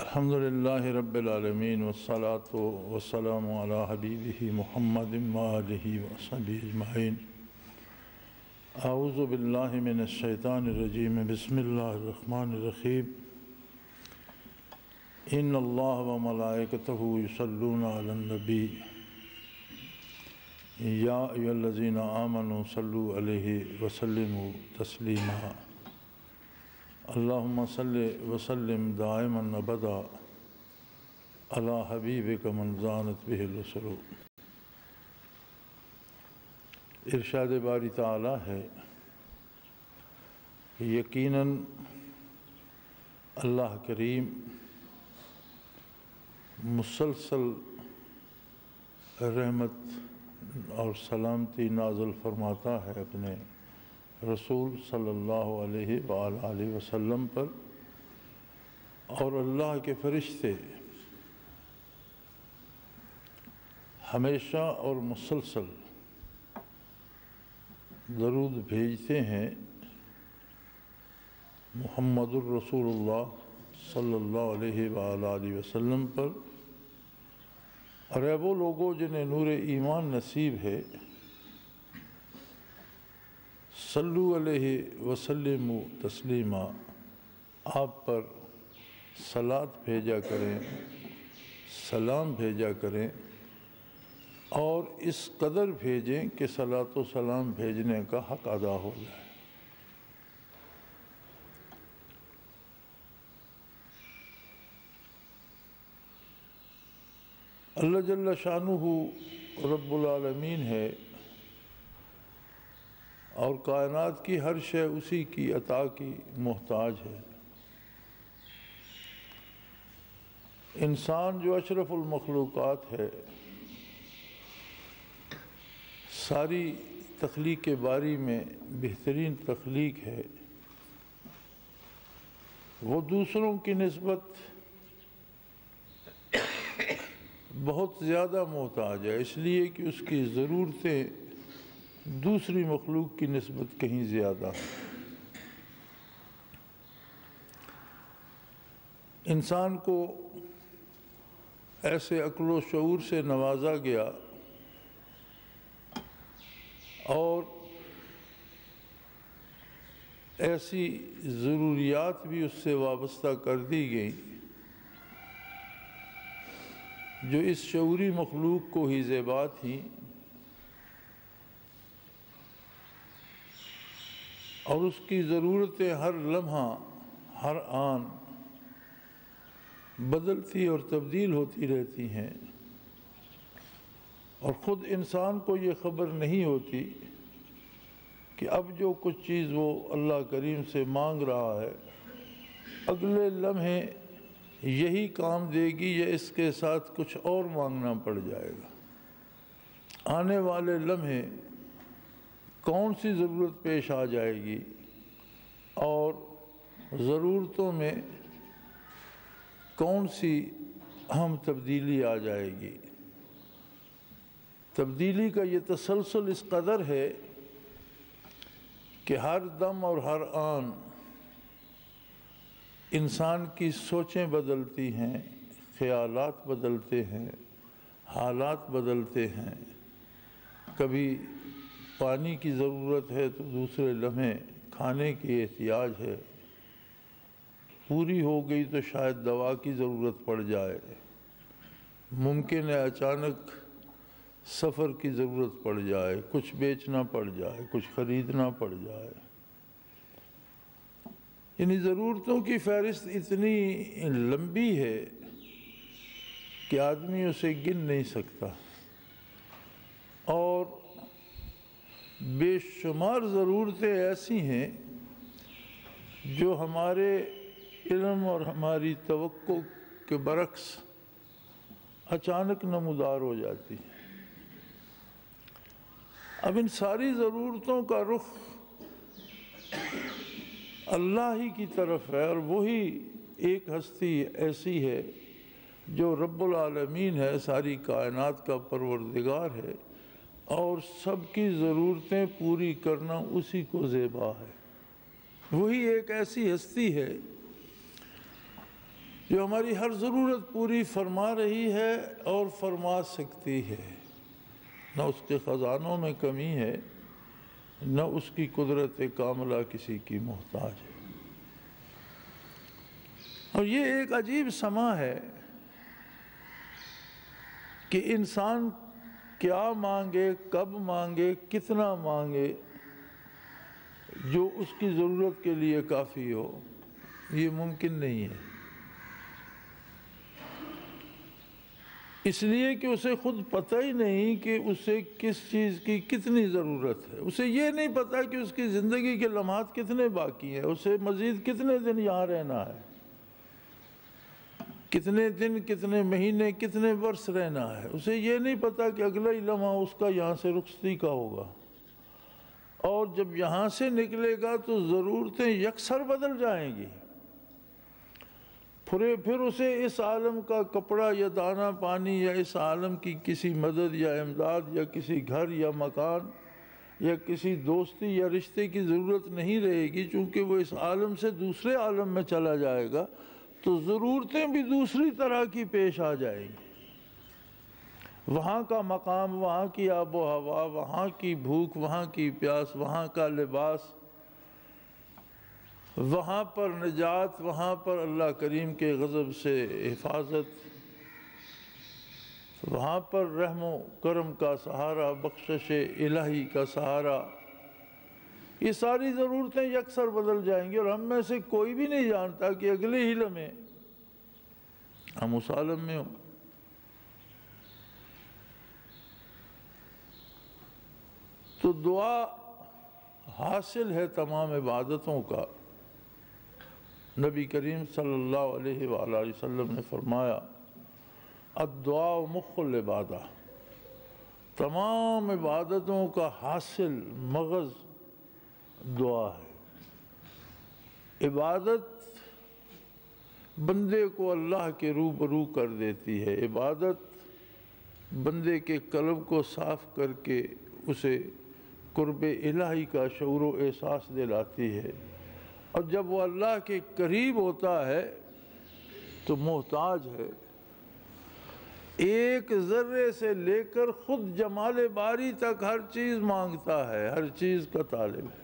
الحمدللہ رب العالمین والصلاة والسلام علی حبیبہ محمد وآلہ وصحبہ اجمعین۔ اعوذ باللہ من الشیطان الرجیم، بسم اللہ الرحمن الرحیم۔ ان اللہ وملائکتہ یصلون علی النبی یا ایھا الذین آمنوا صلوا علیہ وسلموا تسلیما۔ اللہم صلی وسلم دائما ابدا علی حبیبک من زانت بہ الرسل۔ ارشاد باری تعالی ہے کہ یقیناً اللہ کریم مسلسل رحمت اور سلامتی نازل فرماتا ہے اپنے رسول صلی اللہ علیہ وآلہ وسلم پر، اور اللہ کے فرشتے ہمیشہ اور مسلسل درود بھیجتے ہیں محمد الرسول اللہ صلی اللہ علیہ وآلہ وسلم پر، اور اے وہ لوگوں جنہیں نور ایمان نصیب ہے، صلو علیہ وسلم تسلیما، آپ پر صلاۃ بھیجا کریں، سلام بھیجا کریں، اور اس قدر بھیجیں کہ صلاۃ و سلام بھیجنے کا حق ادا ہو جائے۔ اللہ جل شانہ رب العالمین ہے، اور کائنات کی ہر شے اسی کی عطا کی محتاج ہے۔ انسان جو اشرف المخلوقات ہے، ساری تخلیق باری میں بہترین تخلیق ہے، وہ دوسروں کی نسبت بہت زیادہ محتاج ہے، اس لیے کہ اس کی ضرورتیں دوسری مخلوق کی نسبت کہیں زیادہ ہے۔ انسان کو ایسے عقل و شعور سے نوازا گیا اور ایسی ضروریات بھی اس سے وابستہ کر دی گئیں جو اس شعوری مخلوق کو ہی زیبا تھیں، اور اس کی ضرورتیں ہر لمحہ ہر آن بدلتی اور تبدیل ہوتی رہتی ہیں، اور خود انسان کو یہ خبر نہیں ہوتی کہ اب جو کچھ چیز وہ اللہ کریم سے مانگ رہا ہے اگلے لمحے یہی کام دے گی یا اس کے ساتھ کچھ اور مانگنا پڑ جائے گا۔ آنے والے لمحے کون سی ضرورت پیش آ جائے گی، اور ضرورتوں میں کون سی اہم تبدیلی آ جائے گی۔ تبدیلی کا یہ تسلسل اس قدر ہے کہ ہر دم اور ہر آن انسان کی سوچیں بدلتی ہیں، خیالات بدلتے ہیں، حالات بدلتے ہیں۔ کبھی پانی کی ضرورت ہے تو دوسرے لمحے کھانے کی احتیاج ہے، پوری ہو گئی تو شاید دوا کی ضرورت پڑ جائے، ممکن ہے اچانک سفر کی ضرورت پڑ جائے، کچھ بیچنا پڑ جائے، کچھ خریدنا پڑ جائے۔ یعنی ضرورتوں کی فہرست اتنی لمبی ہے کہ آدمی اسے گن نہیں سکتا، اور بے شمار ضرورتیں ایسی ہیں جو ہمارے علم اور ہماری توقع کے برعکس اچانک نمودار ہو جاتی ہیں۔ اب ان ساری ضرورتوں کا رخ اللہ ہی کی طرف ہے، اور وہی ایک ہستی ایسی ہے جو رب العالمین ہے، ساری کائنات کا پروردگار ہے، اور سب کی ضرورتیں پوری کرنا اسی کو زیبا ہے۔ وہی ایک ایسی ہستی ہے جو ہماری ہر ضرورت پوری فرما رہی ہے اور فرما سکتی ہے، نہ اس کے خزانوں میں کمی ہے، نہ اس کی قدرت کاملہ کسی کی محتاج ہے۔ اور یہ ایک عجیب سما ہے کہ انسان کیا مانگے، کب مانگے، کتنا مانگے جو اس کی ضرورت کے لیے کافی ہو، یہ ممکن نہیں ہے، اس لیے کہ اسے خود پتہ ہی نہیں کہ اسے کس چیز کی کتنی ضرورت ہے۔ اسے یہ نہیں پتہ کہ اس کی زندگی کے لمحات کتنے باقی ہیں، اسے مزید کتنے دن یہاں رہنا ہے، کتنے دن، کتنے مہینے، کتنے برس رہنا ہے۔ اسے یہ نہیں پتہ کہ اگلا ہی لمحہ اس کا یہاں سے رخصتی کا ہوگا، اور جب یہاں سے نکلے گا تو ضرورتیں یکسر بدل جائیں گی۔ پھر اسے اس عالم کا کپڑا یا دانہ پانی یا اس عالم کی کسی مدد یا امداد یا کسی گھر یا مکان یا کسی دوستی یا رشتے کی ضرورت نہیں رہے گی، چونکہ وہ اس عالم سے دوسرے عالم میں چلا جائے گا تو ضرورتیں بھی دوسری طرح کی پیش آ جائیں گی۔ وہاں کا مقام، وہاں کی آب و ہوا، وہاں کی بھوک، وہاں کی پیاس، وہاں کا لباس، وہاں پر نجات، وہاں پر اللہ کریم کے غضب سے حفاظت، وہاں پر رحم و کرم کا سہارا، بخشش الہی کا سہارا، یہ ساری ضرورتیں یکسر بدل جائیں گی، اور ہم میں سے کوئی بھی نہیں جانتا کہ اگلے ہی لمحے ہم اس عالم میں ہوں۔ تو دعا حاصل ہے تمام عبادتوں کا۔ نبی کریم صلی اللہ علیہ وآلہ وسلم نے فرمایا الدعاء مخ العبادہ، تمام عبادتوں کا حاصل مغز دعا ہے۔ عبادت بندے کو اللہ کے روبرو کر دیتی ہے، عبادت بندے کے قلب کو صاف کر کے اسے قرب الہی کا شعور و احساس دلاتی ہے، اور جب وہ اللہ کے قریب ہوتا ہے تو محتاج ہے، ایک ذرے سے لے کر خود جمال باری تک ہر چیز مانگتا ہے، ہر چیز کا طالب ہے۔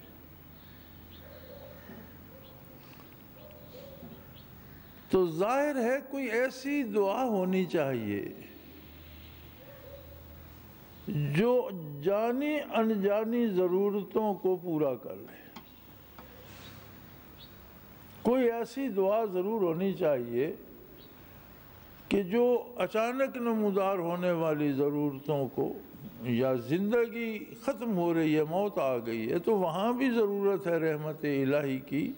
تو ظاہر ہے کوئی ایسی دعا ہونی چاہیے جو جانی انجانی ضرورتوں کو پورا کر لے۔ کوئی ایسی دعا ضرور ہونی چاہیے کہ جو اچانک نمودار ہونے والی ضرورتوں کو، یا زندگی ختم ہو رہی ہے، موت آ گئی ہے، تو وہاں بھی ضرورت ہے رحمت الہی کی،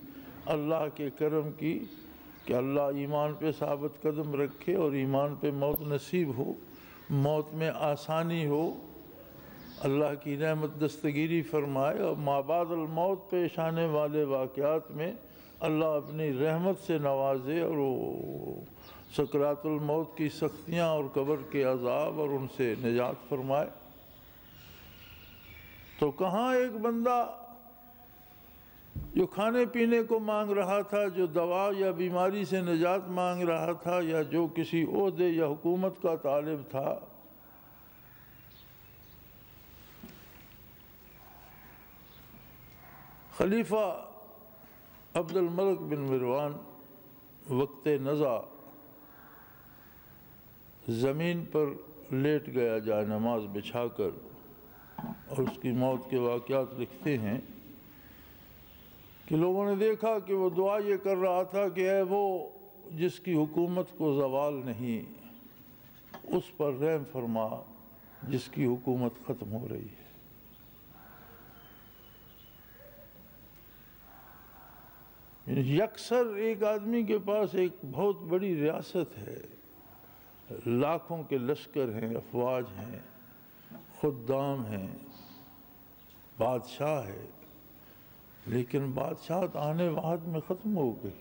اللہ کے کرم کی، کہ اللہ ایمان پہ ثابت قدم رکھے اور ایمان پہ موت نصیب ہو، موت میں آسانی ہو، اللہ کی رحمت دستگیری فرمائے، اور ما بعد الموت پیش آنے والے واقعات میں اللہ اپنی رحمت سے نوازے، اور سکرات الموت کی سختیاں اور قبر کے عذاب اور ان سے نجات فرمائے۔ تو کہاں ایک بندہ جو کھانے پینے کو مانگ رہا تھا، جو دوا یا بیماری سے نجات مانگ رہا تھا، یا جو کسی عہدے یا حکومت کا طالب تھا، خلیفہ عبد الملک بن مروان وقت نزع زمین پر لیٹ گیا جائے نماز بچھا کر، اور اس کی موت کے واقعات لکھتے ہیں کہ لوگوں نے دیکھا کہ وہ دعا یہ کر رہا تھا کہ اے وہ جس کی حکومت کو زوال نہیں، اس پر رحم فرما جس کی حکومت ختم ہو رہی ہے۔ یکسر ایک آدمی کے پاس ایک بہت بڑی ریاست ہے، لاکھوں کے لشکر ہیں، افواج ہیں، خدام ہیں، بادشاہ ہے، لیکن بادشاہت آنے وقت میں ختم ہو گئی،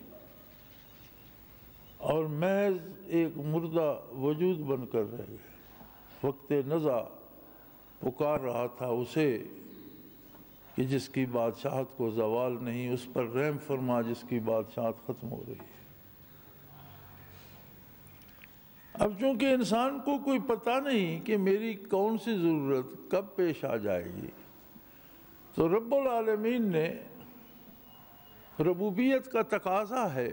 اور محض ایک مردہ وجود بن کر رہ گئے۔ وقت نزع پکار رہا تھا اسے کہ جس کی بادشاہت کو زوال نہیں، اس پر رحم فرما جس کی بادشاہت ختم ہو رہی ہے۔ اب چونکہ انسان کو کوئی پتہ نہیں کہ میری کون سی ضرورت کب پیش آ جائے گی، تو رب العالمین نے ربوبیت کا تقاضا ہے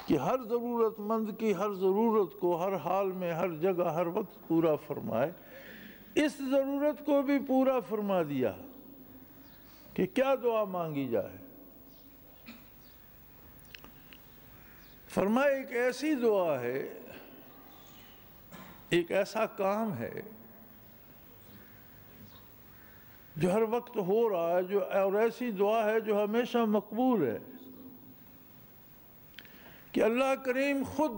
کہ ہر ضرورت مند کی ہر ضرورت کو ہر حال میں ہر جگہ ہر وقت پورا فرمائے۔ اس ضرورت کو بھی پورا فرما دیا کہ کیا دعا مانگی جائے۔ فرمایا ایک ایسی دعا ہے، ایک ایسا کام ہے جو ہر وقت ہو رہا ہے، اور ایسی دعا ہے جو ہمیشہ مقبول ہے کہ اللہ کریم خود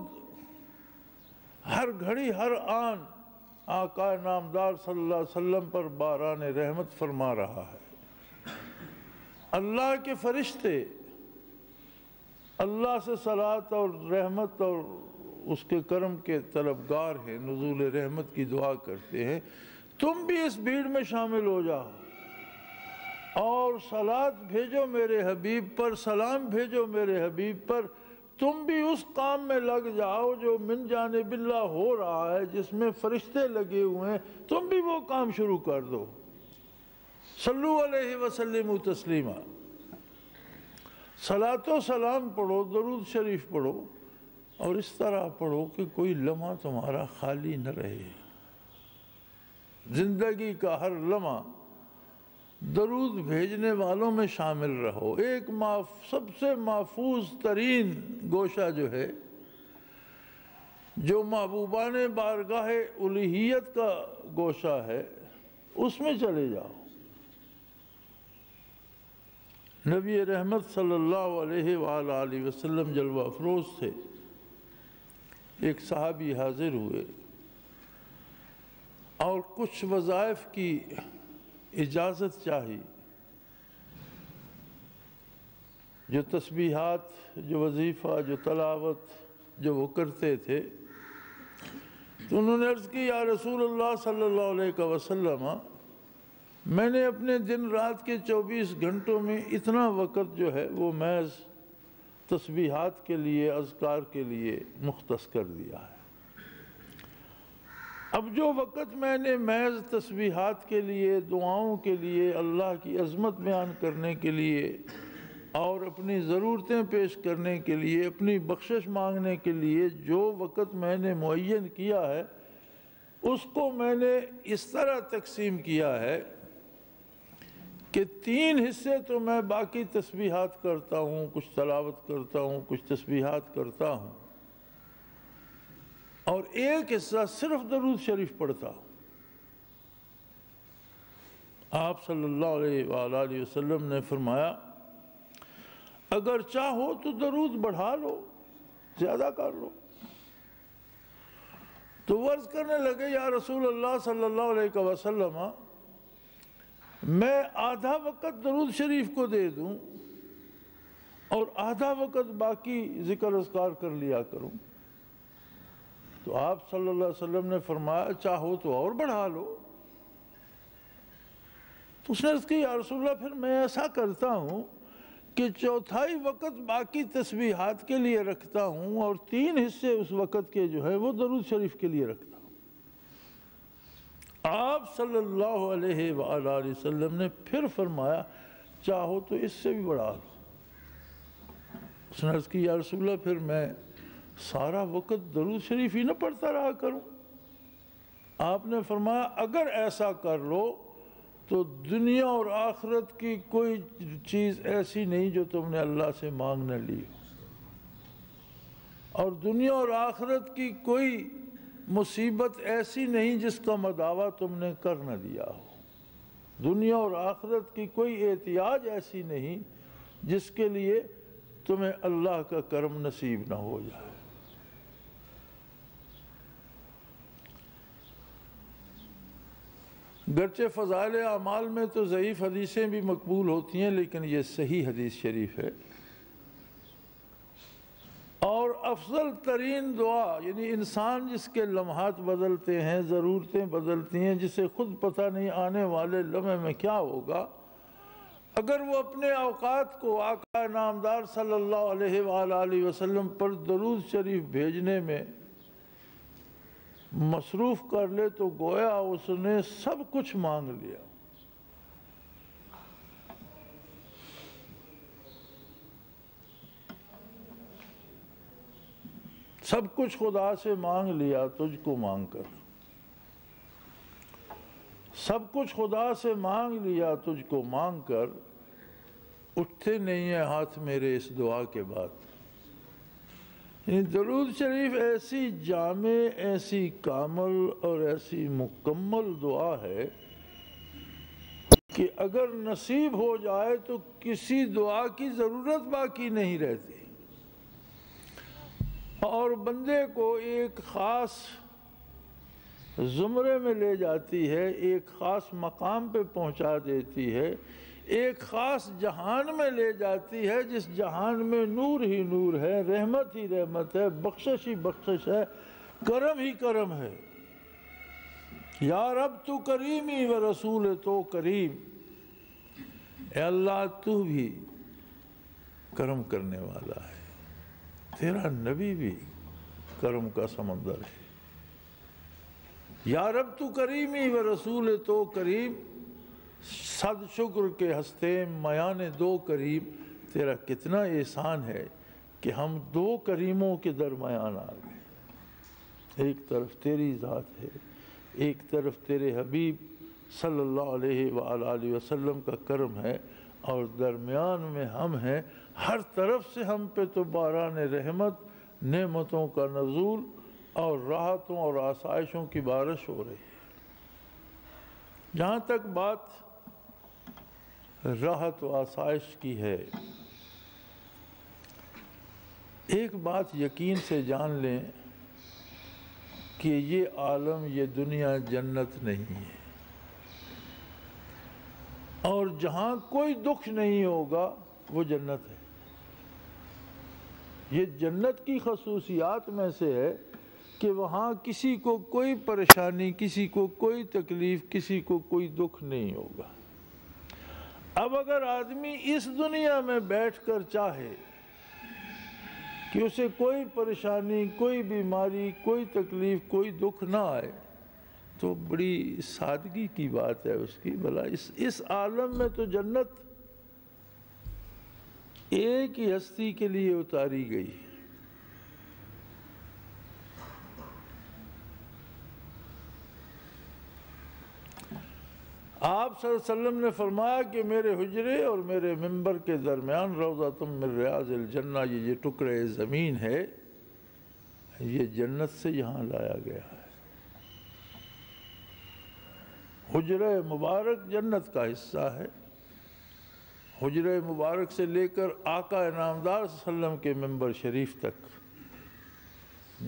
ہر گھڑی ہر آن آقا نامدار صلی اللہ علیہ وسلم پر باران رحمت فرما رہا ہے۔ اللہ کے فرشتے اللہ سے صلوات اور رحمت اور اس کے کرم کے طلبگار ہیں، نزول رحمت کی دعا کرتے ہیں۔ تم بھی اس بھیڑ میں شامل ہو جاؤ اور صلوات بھیجو میرے حبیب پر، سلام بھیجو میرے حبیب پر۔ تم بھی اس کام میں لگ جاؤ جو من جانب اللہ ہو رہا ہے، جس میں فرشتے لگے ہوئے ہیں، تم بھی وہ کام شروع کر دو۔ صلو علیہ وسلم تسلیما، صلاۃ و سلام پڑھو، درود شریف پڑھو، اور اس طرح پڑھو کہ کوئی لمحہ تمہارا خالی نہ رہے۔ زندگی کا ہر لمحہ درود بھیجنے والوں میں شامل رہو۔ ایک سب سے محفوظ ترین گوشہ جو ہے، جو محبوبان بارگاہ الوہیت کا گوشہ ہے، اس میں چلے جاؤ۔ نبی رحمت صلی اللہ علیہ وآلہ وسلم جلوہ افروز تھے۔ ایک صحابی حاضر ہوئے اور کچھ وظائف کی اجازت چاہی، جو تسبیحات، جو وظیفہ، جو تلاوت جو وہ کرتے تھے۔ تو انہوں نے عرض کی، یا رسول اللہ صلی اللہ علیہ وسلم، میں نے اپنے دن رات کے 24 گھنٹوں میں اتنا وقت جو ہے وہ محض تسبیحات کے لیے، اذکار کے لیے مختص کر دیا ہے۔ اب جو وقت میں نے محض تسبیحات کے لیے، دعاؤں کے لیے، اللہ کی عظمت بیان کرنے کے لیے اور اپنی ضرورتیں پیش کرنے کے لیے، اپنی بخشش مانگنے کے لیے جو وقت میں نے معین کیا ہے، اس کو میں نے اس طرح تقسیم کیا ہے کہ 3 حصے تو میں باقی تسبیحات کرتا ہوں، کچھ تلاوت کرتا ہوں، کچھ تسبیحات کرتا ہوں، اور ایک حصہ صرف درود شریف پڑھتا ہوں۔ آپ صلی اللہ علیہ وآلہ وسلم نے فرمایا، اگر چاہو تو درود بڑھا لو، زیادہ کر لو۔ تو وہ عرض کرنے لگے، یا رسول اللہ صلی اللہ علیہ وسلم، میں آدھا وقت درود شریف کو دے دوں اور آدھا وقت باقی ذکر اذکار کر لیا کروں۔ تو آپ صلی اللہ علیہ وسلم نے فرمایا، چاہو تو اور بڑھا لو۔ تو اس نے عرض کی، یا رسول اللہ، پھر میں ایسا کرتا ہوں کہ 1/4 وقت باقی تسبیحات کے لیے رکھتا ہوں اور 3 حصے اس وقت کے جو ہے وہ درود شریف کے لیے رکھتا ہوں۔ آپ صلی اللہ علیہ وآلہ وسلم نے پھر فرمایا، چاہو تو اس سے بھی بڑھا لو۔ اس نے عرض کی، یا رسول اللہ، پھر میں سارا وقت درود شریف ہی نہ پڑھتا رہا کروں۔ آپ نے فرمایا، اگر ایسا کر لو تو دنیا اور آخرت کی کوئی چیز ایسی نہیں جو تم نے اللہ سے مانگ نہ لی ہو، اور دنیا اور آخرت کی کوئی مصیبت ایسی نہیں جس کا مداوع تم نے کر نہ دیا ہو، دنیا اور آخرت کی کوئی احتیاج ایسی نہیں جس کے لیے تمہیں اللہ کا کرم نصیب نہ ہو جائے۔ گرچہ فضائل اعمال میں تو ضعیف حدیثیں بھی مقبول ہوتی ہیں، لیکن یہ صحیح حدیث شریف ہے۔ اور افضل ترین دعا، یعنی انسان جس کے لمحات بدلتے ہیں، ضرورتیں بدلتی ہیں، جسے خود پتہ نہیں آنے والے لمحے میں کیا ہوگا، اگر وہ اپنے اوقات کو آقا نامدار صلی اللہ علیہ وآلہ وسلم پر درود شریف بھیجنے میں مصروف کر لے تو گویا اس نے سب کچھ مانگ لیا۔ سب کچھ خدا سے مانگ لیا تجھ کو مانگ کر، سب کچھ خدا سے مانگ لیا تجھ کو مانگ کر، اٹھتے نہیں ہیں ہاتھ میرے اس دعا کے بعد۔ درود شریف ایسی جامع، ایسی کامل اور ایسی مکمل دعا ہے کہ اگر نصیب ہو جائے تو کسی دعا کی ضرورت باقی نہیں رہتی، اور بندے کو ایک خاص زمرے میں لے جاتی ہے، ایک خاص مقام پہ پہنچا دیتی ہے، ایک خاص جہان میں لے جاتی ہے جس جہان میں نور ہی نور ہے، رحمت ہی رحمت ہے، بخشش ہی بخشش ہے، کرم ہی کرم ہے۔ یا رب تو کریمی و رسول تو کریم، اے اللہ تو بھی کرم کرنے والا ہے، تیرا نبی بھی کرم کا سمندر ہے۔ یا رب تو کریمی و رسول تو کریم، صد شکر کے ہستیم میان دو کریم، تیرا کتنا احسان ہے کہ ہم دو کریموں کے درمیان آ گئے، ایک طرف تیری ذات ہے، ایک طرف تیرے حبیب صلی اللہ علیہ وآلہ وسلم کا کرم ہے، اور درمیان میں ہم ہیں۔ ہر طرف سے ہم پہ تو باران رحمت، نعمتوں کا نزول اور راحتوں اور آسائشوں کی بارش ہو رہی ہے۔ جہاں تک بات راحت و آسائش کی ہے، ایک بات یقین سے جان لیں کہ یہ عالم، یہ دنیا جنت نہیں ہے، اور جہاں کوئی دکھ نہیں ہوگا وہ جنت ہے۔ یہ جنت کی خصوصیات میں سے ہے کہ وہاں کسی کو کوئی پریشانی، کسی کو کوئی تکلیف، کسی کو کوئی دکھ نہیں ہوگا۔ اب اگر آدمی اس دنیا میں بیٹھ کر چاہے کہ اسے کوئی پریشانی، کوئی بیماری، کوئی تکلیف، کوئی دکھ نہ آئے، تو بڑی سادگی کی بات ہے اس کی۔ بھلا اس عالم میں تو جنت ایک ہی ہستی کے لیے اتاری گئی، آپ صلی اللہ علیہ وسلم نے فرمایا کہ میرے حجرے اور میرے منبر کے درمیان روضۃ من ریاض الجنہ، یہ ٹکڑے زمین ہے، یہ جنت سے یہاں لایا گیا ہے۔ حجرہ مبارک جنت کا حصہ ہے۔ حجرہ مبارک سے لے کر آقا انعامدار صلی اللہ علیہ وسلم کے منبر شریف تک،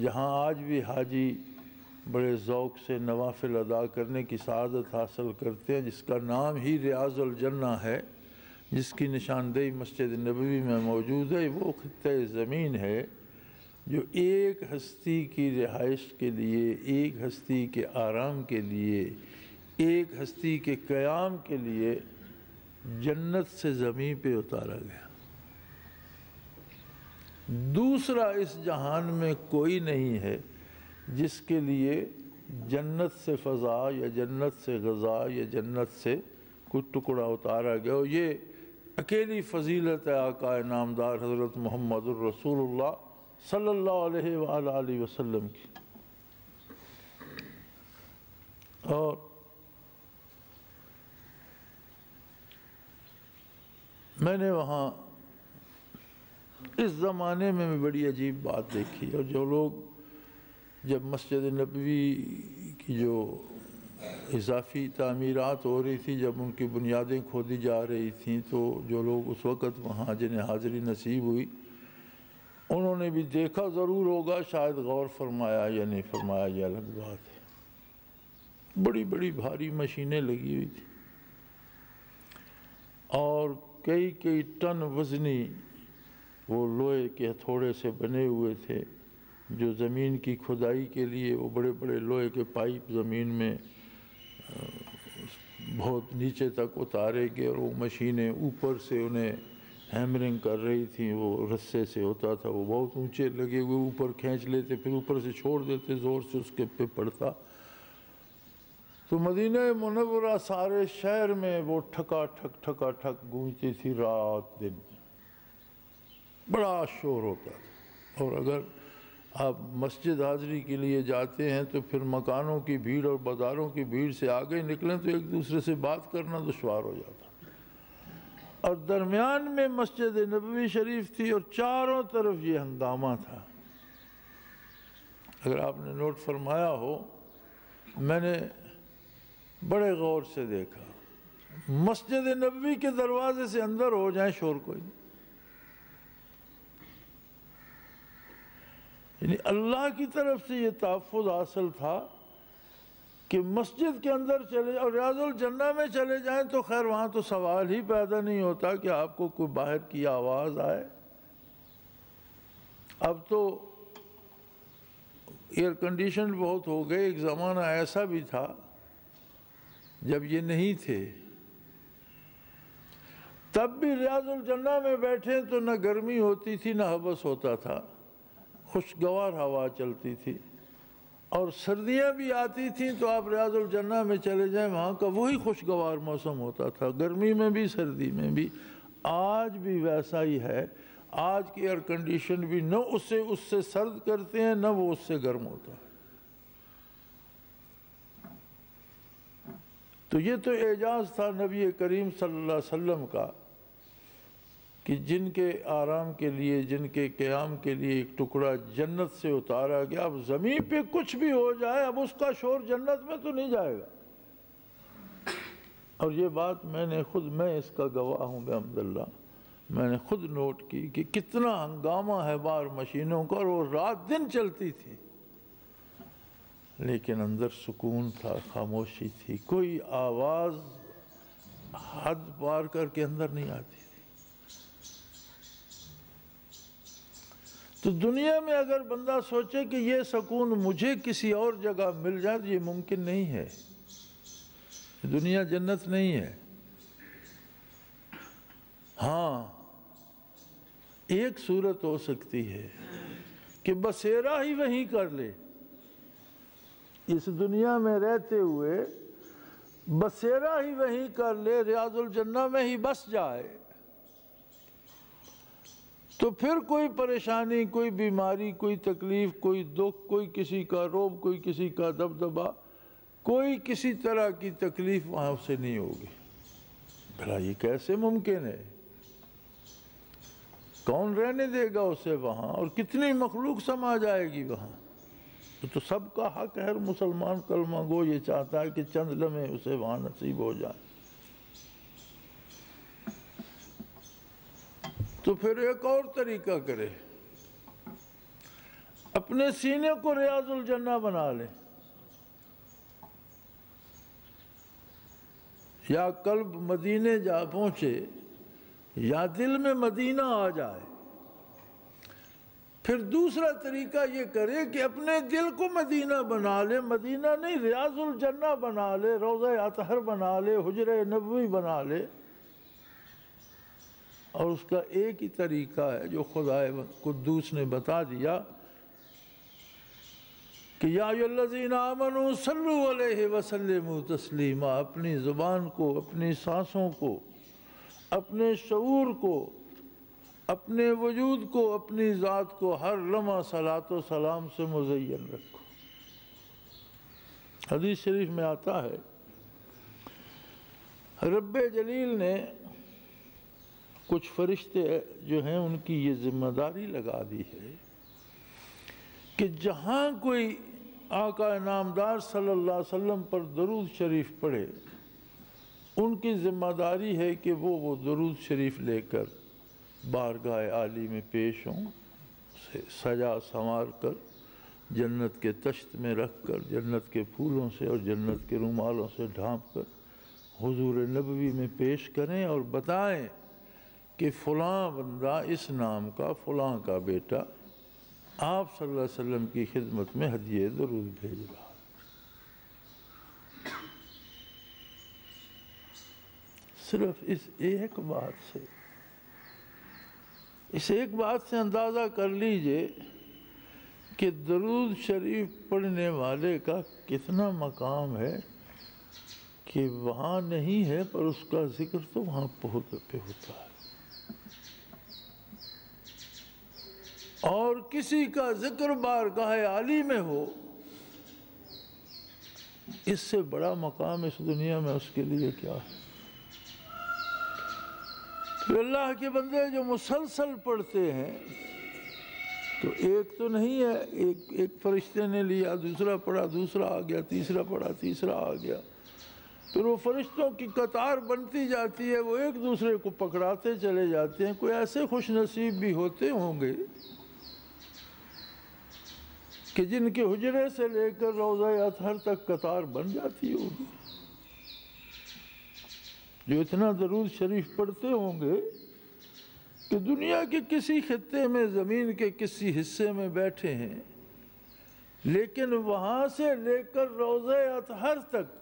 جہاں آج بھی حاجی بڑے ذوق سے نوافل ادا کرنے کی سعادت حاصل کرتے ہیں، جس کا نام ہی ریاض الجنہ ہے، جس کی نشاندہی مسجد نبوی میں موجود ہے، وہ خطہ زمین ہے جو ایک ہستی کی رہائش کے لیے، ایک ہستی کے آرام کے لیے، ایک ہستی کے قیام کے لیے جنت سے زمین پہ اتارا گیا۔ دوسرا اس جہان میں کوئی نہیں ہے جس کے لیے جنت سے فضا یا جنت سے غذا یا جنت سے کوئی ٹکڑا اتارا گیا۔ اور یہ اکیلی فضیلت ہے آقا انعامدار حضرت محمد الرسول اللہ صلی اللہ علیہ وآلہ وسلم کی۔ اور میں نے وہاں اس زمانے میں بڑی عجیب بات دیکھی، اور جو لوگ جب مسجد نبوی کی جو اضافی تعمیرات ہو رہی تھی، جب ان کی بنیادیں کھودی جا رہی تھیں، تو جو لوگ اس وقت وہاں جنہیں حاضری نصیب ہوئی، انہوں نے بھی دیکھا ضرور ہوگا، شاید غور فرمایا یا نہیں فرمایا یہ الگ بات ہے۔ بڑی بڑی بھاری مشینیں لگی ہوئی تھی، اور کئی کئی ٹن وزنی وہ لوہے کے ہتھوڑے سے بنے ہوئے تھے، جو زمین کی کھدائی کے لیے وہ بڑے بڑے لوہے کے پائپ زمین میں بہت نیچے تک اتارے گئے، اور وہ مشینیں اوپر سے انہیں ہیمرنگ کر رہی تھیں، وہ رسے سے ہوتا تھا، وہ بہت اونچے لگے ہوئے اوپر کھینچ لیتے، پھر اوپر سے چھوڑ دیتے، زور سے اس کے پہ پڑتا، تو مدینہ منورہ سارے شہر میں وہ ٹھکا ٹھک گونجتی تھی رات دن، بڑا شور ہوتا تھا۔ اور اگر آپ مسجد حاضری کے لیے جاتے ہیں تو پھر مکانوں کی بھیڑ اور بازاروں کی بھیڑ سے آگے نکلیں تو ایک دوسرے سے بات کرنا دشوار ہو جاتا، اور درمیان میں مسجد نبوی شریف تھی اور چاروں طرف یہ ہنگامہ تھا۔ اگر آپ نے نوٹ فرمایا ہو، میں نے بڑے غور سے دیکھا، مسجد نبوی کے دروازے سے اندر ہو جائیں شور کوئی نہیں، یعنی اللہ کی طرف سے یہ تحفظ حاصل تھا کہ مسجد کے اندر چلے اور ریاض الجنہ میں چلے جائیں تو خیر وہاں تو سوال ہی پیدا نہیں ہوتا کہ آپ کو کوئی باہر کی آواز آئے۔ اب تو ایئر کنڈیشن بہت ہو گئے، ایک زمانہ ایسا بھی تھا جب یہ نہیں تھے، تب بھی ریاض الجنہ میں بیٹھے تو نہ گرمی ہوتی تھی نہ حبس ہوتا تھا، خوشگوار ہوا چلتی تھی، اور سردیاں بھی آتی تھیں تو آپ ریاض الجنہ میں چلے جائیں وہاں کا وہی خوشگوار موسم ہوتا تھا، گرمی میں بھی سردی میں بھی۔ آج بھی ویسا ہی ہے، آج کی ایئر کنڈیشن بھی نہ اس سے سرد کرتے ہیں نہ وہ اس سے گرم ہوتا ہے۔ تو یہ تو اعجاز تھا نبی کریم صلی اللہ علیہ وسلم کا کہ جن کے آرام کے لیے، جن کے قیام کے لیے ایک ٹکڑا جنت سے اتارا گیا، اب زمین پہ کچھ بھی ہو جائے اب اس کا شور جنت میں تو نہیں جائے گا۔ اور یہ بات میں اس کا گواہ ہوں بحمداللہ، میں نے خود نوٹ کی کہ کتنا ہنگامہ ہے باہر مشینوں کا، اور وہ رات دن چلتی تھی، لیکن اندر سکون تھا، خاموشی تھی، کوئی آواز حد پار کر کے اندر نہیں آتی تھی۔ تو دنیا میں اگر بندہ سوچے کہ یہ سکون مجھے کسی اور جگہ مل جائے تو یہ ممکن نہیں ہے، دنیا جنت نہیں ہے۔ ہاں ایک صورت ہو سکتی ہے کہ بسیرا ہی وہیں کر لے، اس دنیا میں رہتے ہوئے بسیرا ہی وہیں کر لے، ریاض الجنہ میں ہی بس جائے، تو پھر کوئی پریشانی، کوئی بیماری، کوئی تکلیف، کوئی دکھ، کوئی کسی کا روب، کوئی کسی کا دبدبا، کوئی کسی طرح کی تکلیف وہاں سے نہیں ہوگی۔ بھلا یہ کیسے ممکن ہے؟ کون رہنے دے گا اسے وہاں، اور کتنی مخلوق سما جائے گی وہاں؟ تو سب کا حق ہے، ہر مسلمان کلمہ گو یہ چاہتا ہے کہ چند لمحے اسے وہاں نصیب ہو جائے۔ تو پھر ایک اور طریقہ کرے، اپنے سینے کو ریاض الجنہ بنا لے، یا قلب مدینے جا پہنچے یا دل میں مدینہ آ جائے۔ پھر دوسرا طریقہ یہ کرے کہ اپنے دل کو مدینہ بنا لے، مدینہ نہیں ریاض الجنہ بنا لے، روضہ اطہر بنا لے، حجرہ نبوی بنا لے۔ اور اس کا ایک ہی طریقہ ہے جو خدا قدوس نے بتا دیا کہ یا ایھا الذین آمنوا صلوا علیہ وسلموا تسلیما، اپنی زبان کو، اپنی سانسوں کو، اپنے شعور کو، اپنے وجود کو، اپنی ذات کو ہر لمحہ صلاۃ و سلام سے مزین رکھو۔ حدیث شریف میں آتا ہے رب جلیل نے کچھ فرشتے جو ہیں ان کی یہ ذمہ داری لگا دی ہے کہ جہاں کوئی آقا نامدار صلی اللہ علیہ وسلم پر درود شریف پڑھے، ان کی ذمہ داری ہے کہ وہ درود شریف لے کر بارگاہ عالی میں پیش ہوں، سجا سنوار کر جنت کے تشت میں رکھ کر، جنت کے پھولوں سے اور جنت کے رومالوں سے ڈھانپ کر حضور نبوی میں پیش کریں اور بتائیں کہ فلاں بندہ اس نام کا فلاں کا بیٹا آپ صلی اللہ علیہ وسلم کی خدمت میں ہدیہ درود بھیج رہا ہے۔ صرف اس ایک بات سے اس ایک بات سے اندازہ کر لیجئے کہ درود شریف پڑھنے والے کا کتنا مقام ہے کہ وہاں نہیں ہے پر اس کا ذکر تو وہاں پہ ہوتا ہے، اور کسی کا ذکر بارگاہ عالی میں ہو، اس سے بڑا مقام اس دنیا میں اس کے لیے کیا ہے؟ پھر اللہ کے بندے جو مسلسل پڑھتے ہیں تو ایک تو نہیں ہے، ایک فرشتے نے لیا، دوسرا پڑھا، دوسرا آ گیا، تیسرا پڑھا، تیسرا آ گیا، پھر وہ فرشتوں کی قطار بنتی جاتی ہے، وہ ایک دوسرے کو پکڑاتے چلے جاتے ہیں۔ کوئی ایسے خوش نصیب بھی ہوتے ہوں گے کہ جن کے حجرے سے لے کر روضہ اطہر تک قطار بن جاتی ہوگی، جو اتنا درود شریف پڑھتے ہوں گے کہ دنیا کے کسی خطے میں، زمین کے کسی حصے میں بیٹھے ہیں، لیکن وہاں سے لے کر روضہ اطہر تک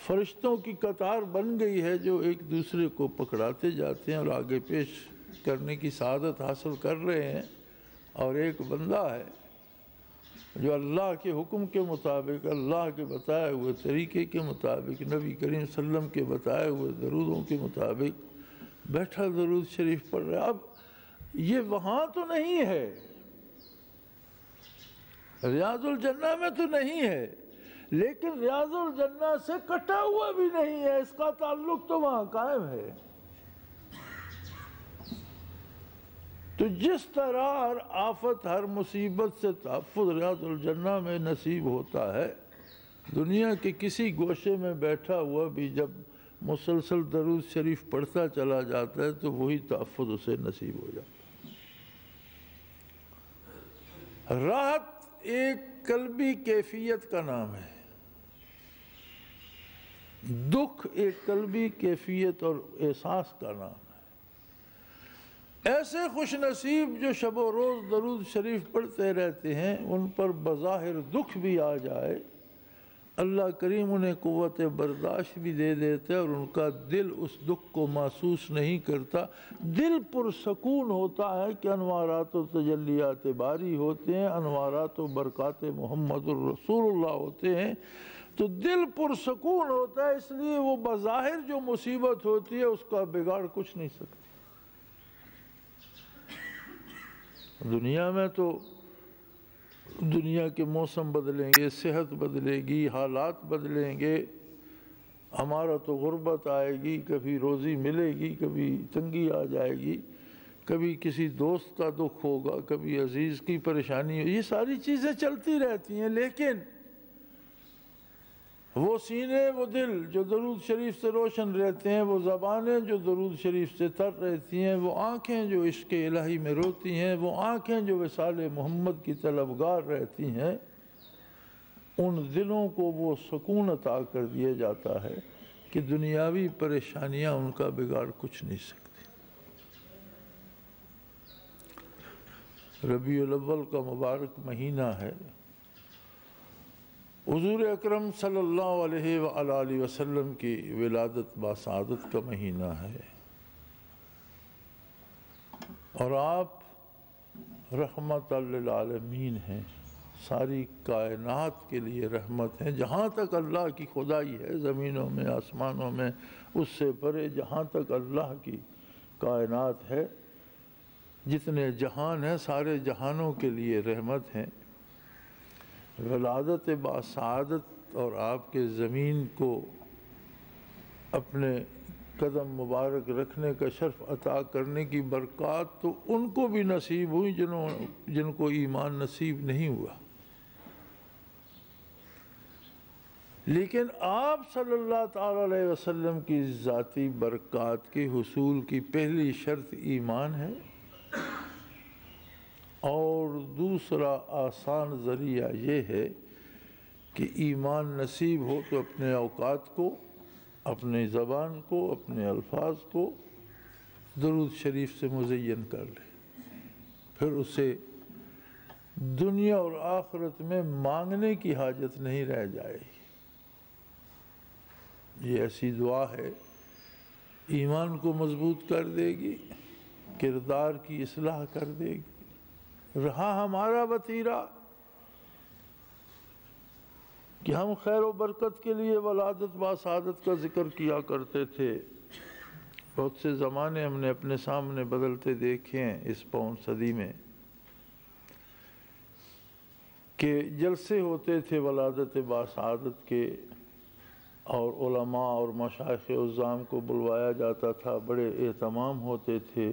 فرشتوں کی قطار بن گئی ہے، جو ایک دوسرے کو پکڑاتے جاتے ہیں اور آگے پیش کرنے کی سعادت حاصل کر رہے ہیں۔ اور ایک بندہ ہے جو اللہ کے حکم کے مطابق، اللہ کے بتائے ہوئے طریقے کے مطابق، نبی کریم صلی اللہ علیہ وسلم کے بتائے ہوئے درودوں کے مطابق بیٹھا درود شریف پڑھ رہا ہے۔ اب یہ وہاں تو نہیں ہے، ریاض الجنہ میں تو نہیں ہے، لیکن ریاض الجنہ سے کٹا ہوا بھی نہیں ہے، اس کا تعلق تو وہاں قائم ہے۔ تو جس طرح ہر آفت، ہر مصیبت سے تحفظ ریاض الجنہ میں نصیب ہوتا ہے، دنیا کے کسی گوشے میں بیٹھا ہوا بھی جب مسلسل درود شریف پڑھتا چلا جاتا ہے تو وہی تحفظ اسے نصیب ہو جاتا ہے۔ راحت ایک قلبی کیفیت کا نام ہے، دکھ ایک قلبی کیفیت اور احساس کا نام ہے۔ ایسے خوش نصیب جو شب و روز درود شریف پڑھتے رہتے ہیں، ان پر بظاہر دکھ بھی آ جائے، اللہ کریم انہیں قوت برداشت بھی دے دیتا ہے اور ان کا دل اس دکھ کو محسوس نہیں کرتا، دل پرسکون ہوتا ہے کہ انوارات و تجلیات باری ہوتے ہیں، انوارات و برکات محمد الرسول اللہ ہوتے ہیں، تو دل پرسکون ہوتا ہے، اس لیے وہ بظاہر جو مصیبت ہوتی ہے اس کا بگاڑ کچھ نہیں سکتی۔ دنیا میں تو دنیا کے موسم بدلیں گے، صحت بدلے گی، حالات بدلیں گے، ہمارا تو غربت آئے گی، کبھی روزی ملے گی، کبھی تنگی آ جائے گی، کبھی کسی دوست کا دکھ ہوگا، کبھی عزیز کی پریشانی ہوگی، یہ ساری چیزیں چلتی رہتی ہیں، لیکن وہ سینے، وہ دل جو درود شریف سے روشن رہتے ہیں، وہ زبانیں جو درود شریف سے تر رہتی ہیں، وہ آنکھیں جو عشق الہی میں روتی ہیں، وہ آنکھیں جو وصال محمد کی طلبگار رہتی ہیں، ان دلوں کو وہ سکون عطا کر دیا جاتا ہے کہ دنیاوی پریشانیاں ان کا بگاڑ کچھ نہیں سکتی۔ ربیع الاول کا مبارک مہینہ ہے، حضور اکرم صلی اللہ علیہ وآلہ وسلم کی ولادت باسعادت کا مہینہ ہے، اور آپ رحمت للعالمین ہیں، ساری کائنات کے لیے رحمت ہیں۔ جہاں تک اللہ کی خدائی ہے، زمینوں میں، آسمانوں میں، اس سے پرے جہاں تک اللہ کی کائنات ہے، جتنے جہان ہیں، سارے جہانوں کے لیے رحمت ہیں۔ ولادت باسعادت اور آپ کے زمین کو اپنے قدم مبارک رکھنے کا شرف عطا کرنے کی برکات تو ان کو بھی نصیب ہوئی جن کو ایمان نصیب نہیں ہوا، لیکن آپ صلی اللہ تعالیٰ علیہ وسلم کی ذاتی برکات کے حصول کی پہلی شرط ایمان ہے، اور دوسرا آسان ذریعہ یہ ہے کہ ایمان نصیب ہو تو اپنے اوقات کو، اپنی زبان کو، اپنے الفاظ کو درود شریف سے مزین کر لے، پھر اسے دنیا اور آخرت میں مانگنے کی حاجت نہیں رہ جائے گی۔ یہ ایسی دعا ہے، ایمان کو مضبوط کر دے گی، کردار کی اصلاح کر دے گی۔ رہا ہمارا وتیرہ کہ ہم خیر و برکت کے لیے ولادت با سعادت کا ذکر کیا کرتے تھے، بہت سے زمانے ہم نے اپنے سامنے بدلتے دیکھے ہیں اس پون صدی میں، کہ جلسے ہوتے تھے ولادت با سعادت کے، اور علماء اور مشائخ عظام کو بلوایا جاتا تھا، بڑے اہتمام ہوتے تھے،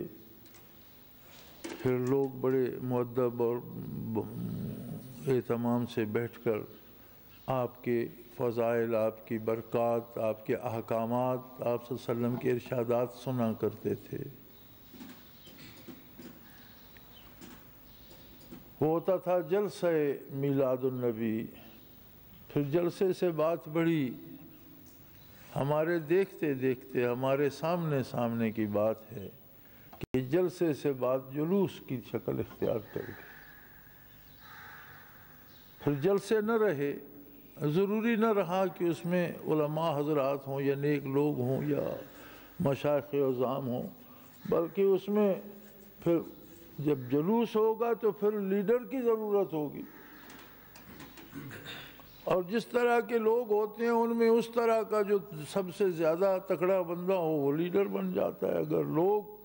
پھر لوگ بڑے مؤدب اور اہتمام سے بیٹھ کر آپ کے فضائل، آپ کی برکات، آپ کے احکامات، آپ صلی اللہ علیہ وسلم کے ارشادات سنا کرتے تھے۔ وہ ہوتا تھا جلسہ میلاد النبی، پھر جلسے سے بات بڑھی، ہمارے دیکھتے دیکھتے ہمارے سامنے کی بات ہے کہ جلسے سے بات جلوس کی شکل اختیار کر گئی۔ پھر جلسے نہ رہے، ضروری نہ رہا کہ اس میں علماء حضرات ہوں یا نیک لوگ ہوں یا مشائخ عظام ہوں، بلکہ اس میں پھر جب جلوس ہوگا تو پھر لیڈر کی ضرورت ہوگی، اور جس طرح کے لوگ ہوتے ہیں ان میں اس طرح کا جو سب سے زیادہ تکڑا بندہ ہو وہ لیڈر بن جاتا ہے۔ اگر لوگ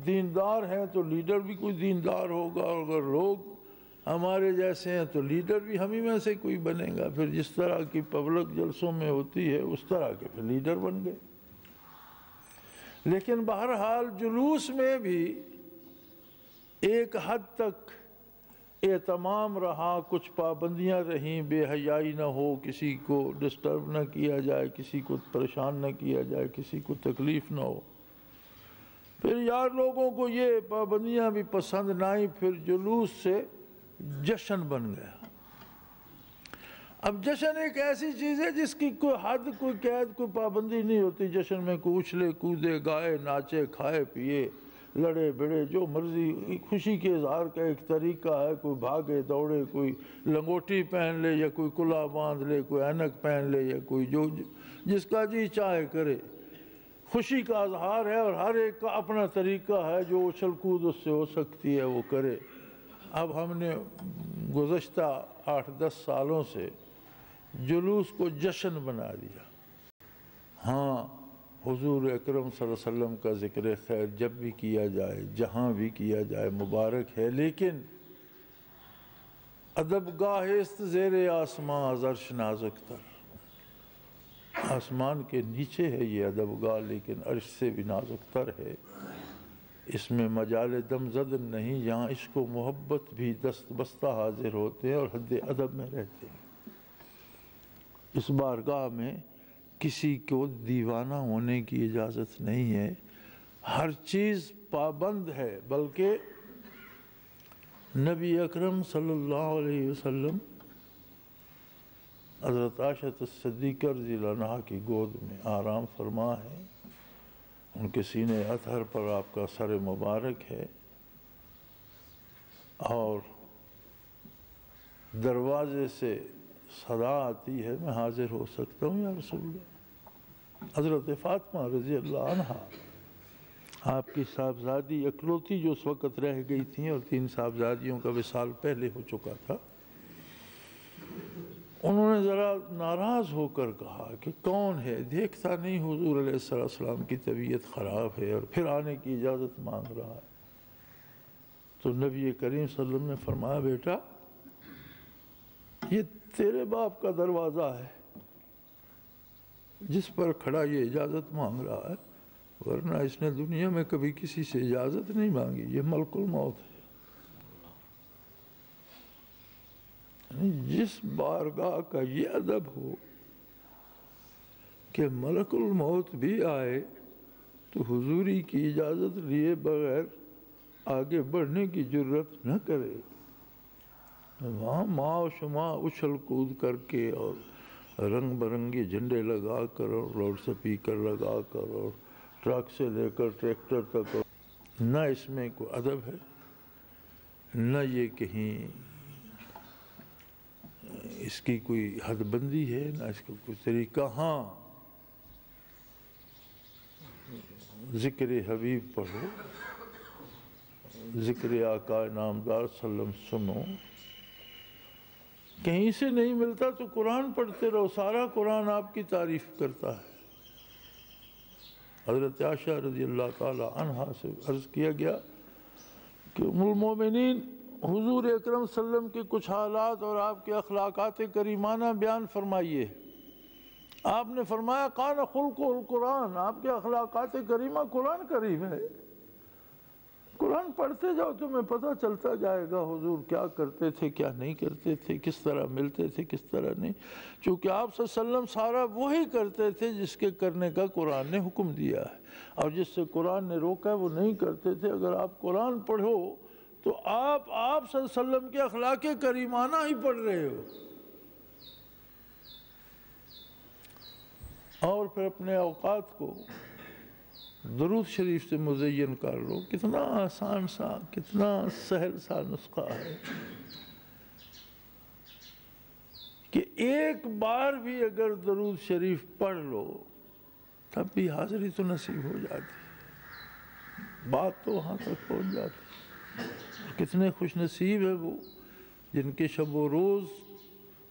دیندار ہیں تو لیڈر بھی کوئی دیندار ہوگا، اور اگر لوگ ہمارے جیسے ہیں تو لیڈر بھی ہم ہی میں سے کوئی بنے گا۔ پھر جس طرح کی پبلک جلسوں میں ہوتی ہے اس طرح کے پھر لیڈر بن گئے۔ لیکن بہرحال جلوس میں بھی ایک حد تک اہتمام رہا، کچھ پابندیاں رہیں، بے حیائی نہ ہو، کسی کو ڈسٹرب نہ کیا جائے، کسی کو پریشان نہ کیا جائے، کسی کو تکلیف نہ ہو۔ پھر یار لوگوں کو یہ پابندیاں بھی پسند نہ آئیں، پھر جلوس سے جشن بن گیا۔ اب جشن ایک ایسی چیز ہے جس کی کوئی حد، کوئی قید، کوئی پابندی نہیں ہوتی۔ جشن میں کوئی اچھلے کودے، گائے، ناچے، کھائے پیے، لڑے بڑے، جو مرضی، خوشی کے اظہار کا ایک طریقہ ہے۔ کوئی بھاگے دوڑے، کوئی لنگوٹی پہن لے یا کوئی کلا باندھ لے، کوئی اینک پہن لے یا کوئی جو جس کا جی چاہے کرے۔ خوشی کا اظہار ہے اور ہر ایک کا اپنا طریقہ ہے، جو اچھل کود اس سے ہو سکتی ہے وہ کرے۔ اب ہم نے گزشتہ 8-10 سالوں سے جلوس کو جشن بنا دیا۔ ہاں، حضور اکرم صلی اللہ علیہ وسلم کا ذکر خیر جب بھی کیا جائے، جہاں بھی کیا جائے مبارک ہے، لیکن ادب گاہ است زیر آسماں از عرش نازک تر۔ آسمان کے نیچے ہے یہ ادب گاہ، لیکن عرش سے بھی نازک تر ہے۔ اس میں مجال دم زدن نہیں، یہاں عشق و محبت بھی دست بستہ حاضر ہوتے ہیں اور حد ادب میں رہتے ہیں۔ اس بارگاہ میں کسی کو دیوانہ ہونے کی اجازت نہیں ہے، ہر چیز پابند ہے، بلکہ نبی اکرم صلی اللہ علیہ وسلم حضرت عائشہ صدیقہ رضی اللہ عنہا کی گود میں آرام فرما ہے، ان کے سینے اطہر پر آپ کا سر مبارک ہے، اور دروازے سے صدا آتی ہے میں حاضر ہو سکتا ہوں یا رسول اللہ۔ حضرت فاطمہ رضی اللہ عنہا آپ کی صاحبزادی اکلوتی جو اس وقت رہ گئی تھیں، اور 3 صاحبزادیوں کا وصال پہلے ہو چکا تھا، انہوں نے ذرا ناراض ہو کر کہا کہ کون ہے، دیکھتا نہیں حضور علیہ السلام کی طبیعت خراب ہے اور پھر آنے کی اجازت مانگ رہا ہے۔ تو نبی کریم صلی اللہ علیہ وسلم نے فرمایا بیٹا یہ تیرے باپ کا دروازہ ہے جس پر کھڑا یہ اجازت مانگ رہا ہے، ورنہ اس نے دنیا میں کبھی کسی سے اجازت نہیں مانگی، یہ ملک الموت ہے۔ جس بارگاہ کا یہ ادب ہو کہ ملک الموت بھی آئے تو حضوری کی اجازت لیے بغیر آگے بڑھنے کی جرت نہ کرے، وہاں ماں و شماں اچھل کود کر کے اور رنگ برنگے جھنڈے لگا کر اور لاؤڈ سپیکر لگا کر اور ٹرک سے لے کر ٹریکٹر تک، نہ اس میں کوئی ادب ہے، نہ یہ کہیں اس کی کوئی حد بندی ہے، نہ اس کا کوئی طریقہ۔ ہاں ذکر حبیب پڑھو، ذکر آقا نامدار صلی اللہ علیہ وسلم سنو، کہیں سے نہیں ملتا تو قرآن پڑھتے رہو، سارا قرآن آپ کی تعریف کرتا ہے۔ حضرت عائشہ رضی اللہ تعالی عنہا سے عرض کیا گیا کہ ام المومنین حضور اکرم صلی اللہ علیہ وسلم کے کچھ حالات اور آپ کے اخلاقات کریمانہ بیان فرمائیے۔ آپ نے فرمایا قان خلق القرآن، آپ کے اخلاقات کریمہ قرآن کریم ہے۔ قرآن پڑھتے جاؤ تمہیں پتہ چلتا جائے گا حضور کیا کرتے تھے، کیا نہیں کرتے تھے، کس طرح ملتے تھے، کس طرح نہیں، چونکہ آپ صلی اللہ علیہ وسلم سارا وہی کرتے تھے جس کے کرنے کا قرآن نے حکم دیا ہے، اور جس سے قرآن نے روکا ہے وہ نہیں کرتے تھے۔ اگر آپ قرآن پڑھو تو آپ صلی اللہ علیہ وسلم کے اخلاق کریمانہ ہی پڑھ رہے ہو۔ اور پھر اپنے اوقات کو درود شریف سے مزین کر لو، کتنا آسان سا، کتنا سہل سا نسخہ ہے کہ ایک بار بھی اگر درود شریف پڑھ لو تب بھی حاضری تو نصیب ہو جاتی، بات تو وہاں تک پہنچ جاتی۔ کتنے خوش نصیب ہے وہ جن کے شب و روز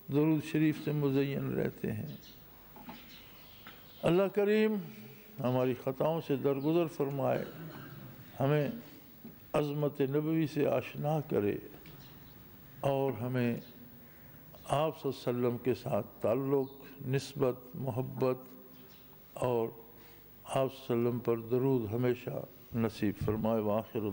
درود شریف سے مزین رہتے ہیں۔ اللہ کریم ہماری خطاؤں سے درگزر فرمائے، ہمیں عظمت نبوی سے آشنا کرے، اور ہمیں آپ صلی اللہ علیہ وسلم کے ساتھ تعلق، نسبت، محبت اور آپ صلی اللہ علیہ وسلم پر درود ہمیشہ نصیب فرمائے۔ وآخر